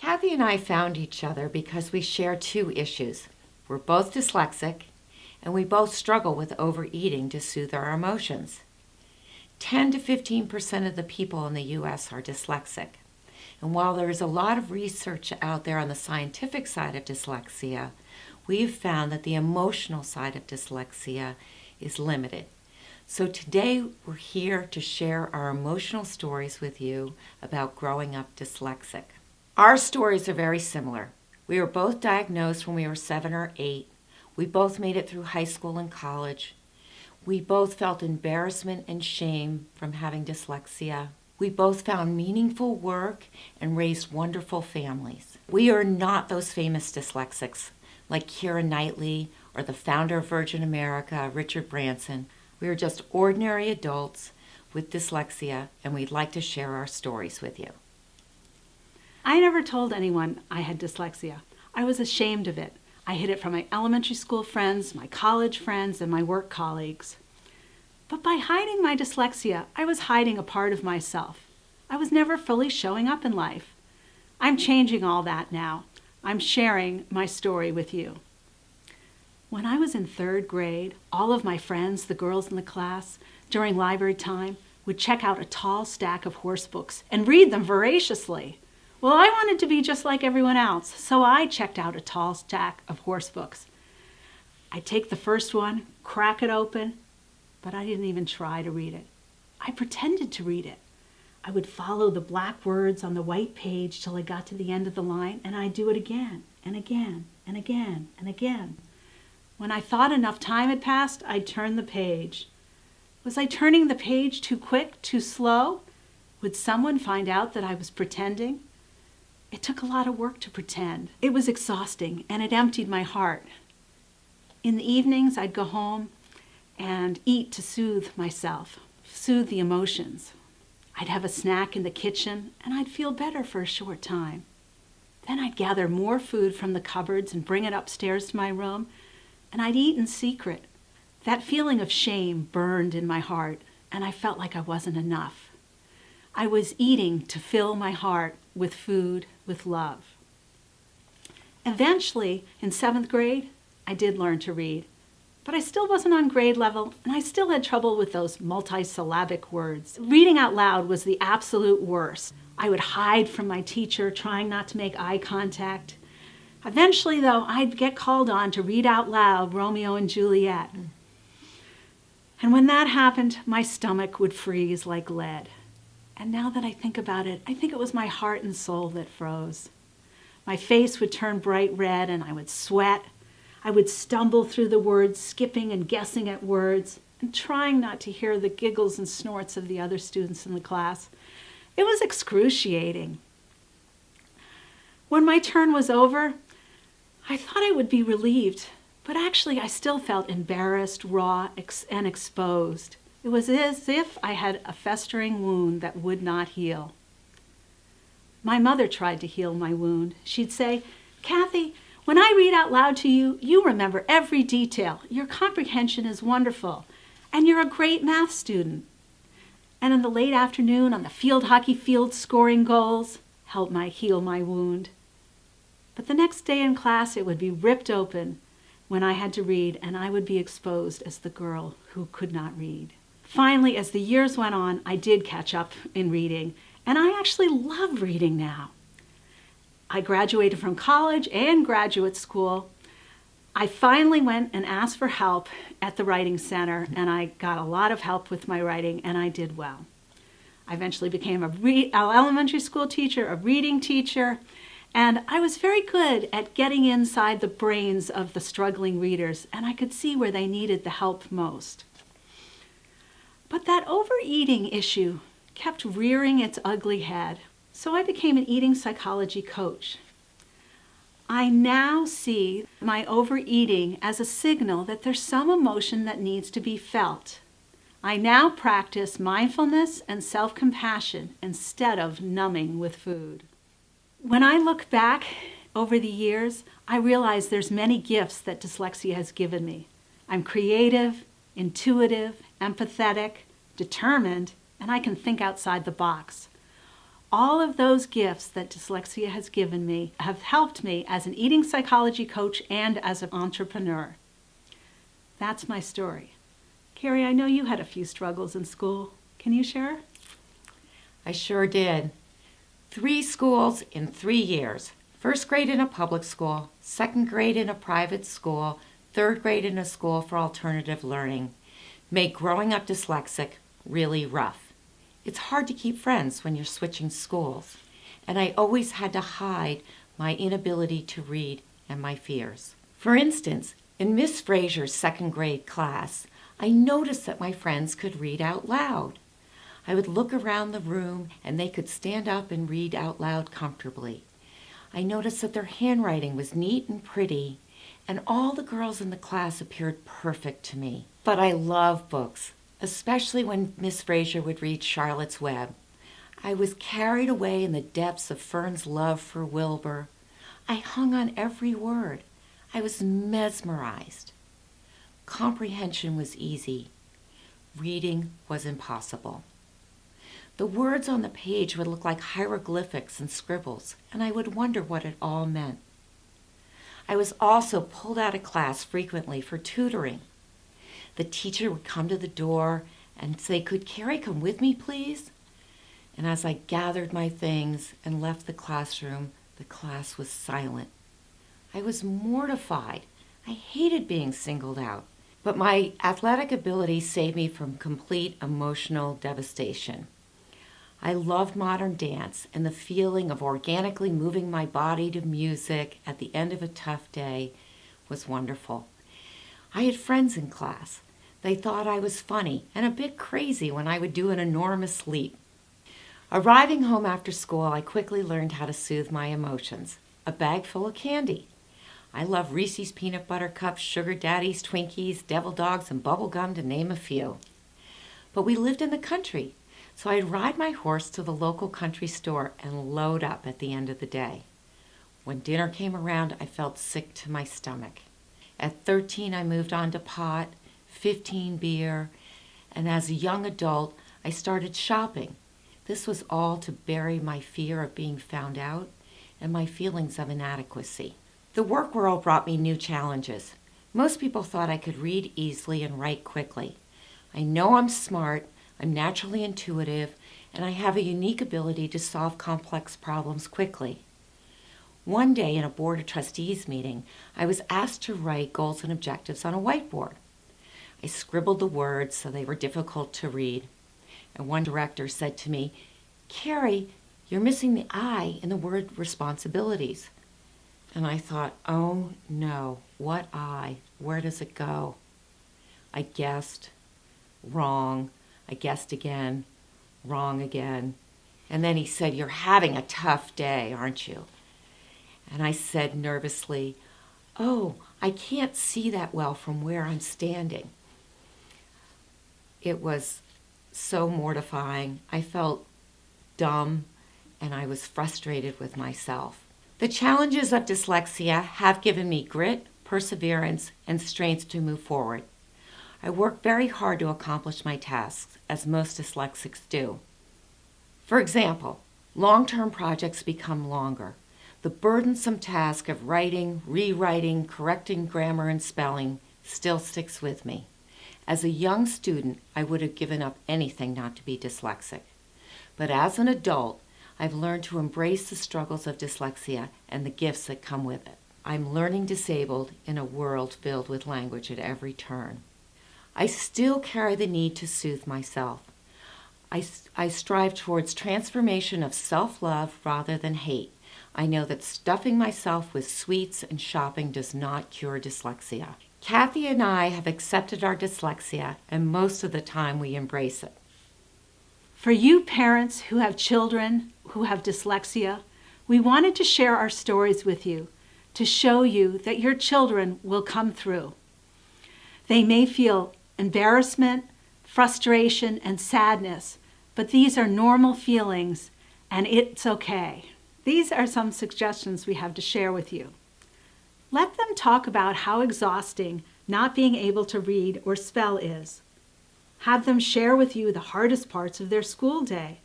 Kathy and I found each other because we share two issues. We're both dyslexic, and we both struggle with overeating to soothe our emotions. 10 to 15% of the people in the U.S. are dyslexic. And while there is a lot of research out there on the scientific side of dyslexia, we've found that the emotional side of dyslexia is limited. So today we're here to share our emotional stories with you about growing up dyslexic. Our stories are very similar. We were both diagnosed when we were 7 or 8. We both made it through high school and college. We both felt embarrassment and shame from having dyslexia. We both found meaningful work and raised wonderful families. We are not those famous dyslexics like Keira Knightley or the founder of Virgin America, Richard Branson. We are just ordinary adults with dyslexia, and we'd like to share our stories with you. I never told anyone I had dyslexia. I was ashamed of it. I hid it from my elementary school friends, my college friends, and my work colleagues. But by hiding my dyslexia, I was hiding a part of myself. I was never fully showing up in life. I'm changing all that now. I'm sharing my story with you. When I was in 3rd grade, all of my friends, the girls in the class, during library time, would check out a tall stack of horse books and read them voraciously. Well, I wanted to be just like everyone else, so I checked out a tall stack of horse books. I'd take the first one, crack it open, but I didn't even try to read it. I pretended to read it. I would follow the black words on the white page till I got to the end of the line, and I'd do it again and again and again and again. When I thought enough time had passed, I'd turn the page. Was I turning the page too quick, too slow? Would someone find out that I was pretending? It took a lot of work to pretend. It was exhausting, and it emptied my heart. In the evenings, I'd go home and eat to soothe myself, soothe the emotions. I'd have a snack in the kitchen, and I'd feel better for a short time. Then I'd gather more food from the cupboards and bring it upstairs to my room, and I'd eat in secret. That feeling of shame burned in my heart, and I felt like I wasn't enough. I was eating to fill my heart with food, with love. Eventually, in 7th grade, I did learn to read, but I still wasn't on grade level, and I still had trouble with those multisyllabic words. Reading out loud was the absolute worst. I would hide from my teacher, trying not to make eye contact. Eventually, though, I'd get called on to read out loud Romeo and Juliet. And when that happened, my stomach would freeze like lead. And now that I think about it, I think it was my heart and soul that froze. My face would turn bright red and I would sweat. I would stumble through the words, skipping and guessing at words, and trying not to hear the giggles and snorts of the other students in the class. It was excruciating. When my turn was over, I thought I would be relieved, but actually I still felt embarrassed, raw, and exposed. It was as if I had a festering wound that would not heal. My mother tried to heal my wound. She'd say, "Kathy, when I read out loud to you, you remember every detail. Your comprehension is wonderful, and you're a great math student." And in the late afternoon on the field hockey field scoring goals helped heal my wound. But the next day in class, it would be ripped open when I had to read, and I would be exposed as the girl who could not read. Finally, as the years went on, I did catch up in reading, and I actually love reading now. I graduated from college and graduate school. I finally went and asked for help at the Writing Center, and I got a lot of help with my writing, and I did well. I eventually became an elementary school teacher, a reading teacher, and I was very good at getting inside the brains of the struggling readers, and I could see where they needed the help most. But that overeating issue kept rearing its ugly head, so I became an eating psychology coach. I now see my overeating as a signal that there's some emotion that needs to be felt. I now practice mindfulness and self-compassion instead of numbing with food. When I look back over the years, I realize there's many gifts that dyslexia has given me. I'm creative, intuitive, empathetic, determined, and I can think outside the box. all of those gifts that dyslexia has given me have helped me as an eating psychology coach and as an entrepreneur. That's my story. Kerry, I know you had a few struggles in school. Can you share? I sure did. 3 schools in 3 years. 1st grade in a public school, 2nd grade in a private school, 3rd grade in a school for alternative learning. Made growing up dyslexic really rough. It's hard to keep friends when you're switching schools, and I always had to hide my inability to read and my fears. For instance, in Miss Frazier's 2nd grade class, I noticed that my friends could read out loud. I would look around the room and they could stand up and read out loud comfortably. I noticed that their handwriting was neat and pretty, and all the girls in the class appeared perfect to me. But I love books, especially when Miss Frazier would read Charlotte's Web. I was carried away in the depths of Fern's love for Wilbur. I hung on every word. I was mesmerized. Comprehension was easy. Reading was impossible. The words on the page would look like hieroglyphics and scribbles, and I would wonder what it all meant. I was also pulled out of class frequently for tutoring. The teacher would come to the door and say, "Could Kerry come with me, please?" And as I gathered my things and left the classroom, the class was silent. I was mortified. I hated being singled out. But my athletic ability saved me from complete emotional devastation. I loved modern dance, and the feeling of organically moving my body to music at the end of a tough day was wonderful. I had friends in class. They thought I was funny and a bit crazy when I would do an enormous leap. Arriving home after school, I quickly learned how to soothe my emotions. A bag full of candy. I love Reese's Peanut Butter Cups, Sugar Daddies, Twinkies, Devil Dogs, and bubble gum, to name a few. But we lived in the country, so I'd ride my horse to the local country store and load up at the end of the day. When dinner came around, I felt sick to my stomach. At 13, I moved on to pot, 15 beer, and as a young adult, I started shopping. This was all to bury my fear of being found out and my feelings of inadequacy. The work world brought me new challenges. Most people thought I could read easily and write quickly. I know I'm smart, I'm naturally intuitive, and I have a unique ability to solve complex problems quickly. One day in a Board of Trustees meeting, I was asked to write goals and objectives on a whiteboard. I scribbled the words so they were difficult to read, and one director said to me, "Kerry, you're missing the I in the word responsibilities." And I thought, oh no, what I? Where does it go? I guessed, wrong. I guessed again, wrong again. And then he said, "You're having a tough day, aren't you?" And I said nervously, "Oh, I can't see that well from where I'm standing." It was so mortifying. I felt dumb, and I was frustrated with myself. The challenges of dyslexia have given me grit, perseverance, and strength to move forward. I work very hard to accomplish my tasks, as most dyslexics do. For example, long-term projects become longer. The burdensome task of writing, rewriting, correcting grammar and spelling still sticks with me. As a young student, I would have given up anything not to be dyslexic. But as an adult, I've learned to embrace the struggles of dyslexia and the gifts that come with it. I'm learning disabled in a world filled with language at every turn. I still carry the need to soothe myself. I strive towards transformation of self-love rather than hate. I know that stuffing myself with sweets and shopping does not cure dyslexia. Kathy and I have accepted our dyslexia, and most of the time we embrace it. For you parents who have children who have dyslexia, we wanted to share our stories with you to show you that your children will come through. They may feel embarrassment, frustration, and sadness, but these are normal feelings and it's okay. These are some suggestions we have to share with you. Let them talk about how exhausting not being able to read or spell is. Have them share with you the hardest parts of their school day.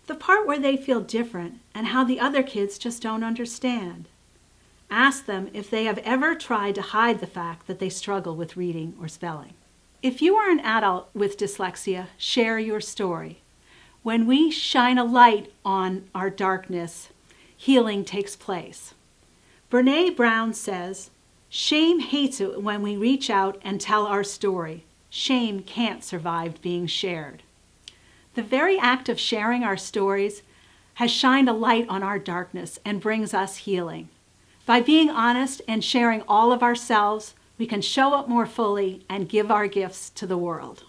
The part where they feel different and how the other kids just don't understand. Ask them if they have ever tried to hide the fact that they struggle with reading or spelling. If you are an adult with dyslexia, share your story. When we shine a light on our darkness, healing takes place. Brene Brown says, "Shame hates it when we reach out and tell our story. Shame can't survive being shared." The very act of sharing our stories has shined a light on our darkness and brings us healing. By being honest and sharing all of ourselves, we can show up more fully and give our gifts to the world.